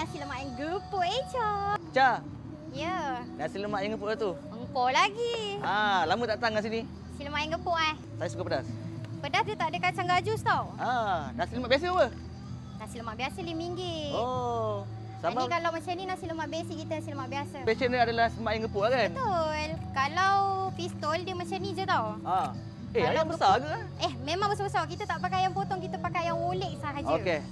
nasi lemak yang gepuk Echa. Cha, Ya. nasi lemak yang gepuk tu. Engkau lagi. Lama tak datang kat sini. Nasi lemak yang gepuk Saya suka pedas. Pedas dia tak ada kacang gajus tau. Nasi lemak biasa apa? Nasi lemak biasa RM5. Oh, Jadi sama. kalau macam ni nasi lemak basic kita nasi lemak biasa. Passion dia adalah lemak yang gepuk lah kan? Betul. Kalau pistol dia macam ni je tau. Kalau Ayam besar ke? Memang besar-besar. Kita tak pakai yang potong, kita pakai yang olek sahaja. Okey.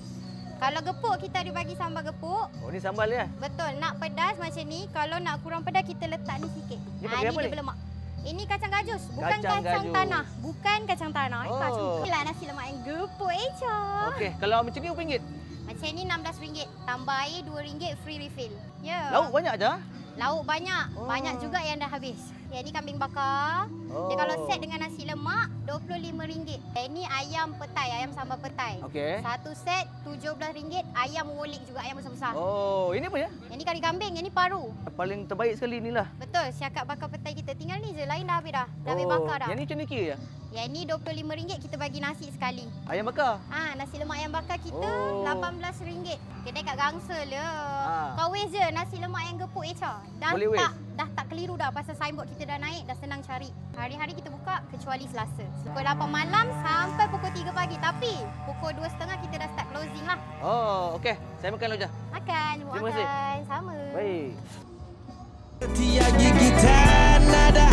Kalau gepuk kita ada bagi sambal gepuk. Oh, ni sambal ya? Betul. Nak pedas macam ni, kalau nak kurang pedas kita letak ni sikit. Ni pakai apa dia ni? berlemak. Ini kacang gajus, bukan Kacang kacang gajus. tanah. Bukan kacang tanah. Oh. Inilah nasi lemak yang gepuk Echa. Okey, kalau macam ni RM1. Macam ni RM16. Tambah air RM2 free refill. Ya. Lauk banyak je? Lauk banyak. Oh. Banyak juga yang dah habis. Yang ni kambing bakar. Dia kalau set dengan nasi lemak RM25. Yang ni ayam petai, ayam sambal petai. Okey. Satu set RM17. Ayam wolik juga, ayam besar-besar. Oh, ini apa ya? Yang ni kari kambing, yang ni paru. Paling terbaik sekali ni lah. Betul, siakap bakar petai kita. Tinggal ni je, lain dah habis dah. Dah habis bakar dah. Yang ni macam ni kira ya? Yang ni RM25 kita bagi nasi sekali. Ayam bakar? Nasi lemak ayam bakar kita RM18. Kedai kat Gangsel le. Kau waste je nasi lemak yang gepuk Echa. Boleh waste? Dah tak keliru dah pasal signboard kita dah naik, dah senang cari. Hari-hari kita buka kecuali Selasa. Pukul 8 malam sampai pukul 3 pagi. Tapi pukul 2.30 kita dah start closing lah. Oh, okey. Saya makan dulu je. Makan, Terima kasih. Sama. Baik. Tiada gigitan nada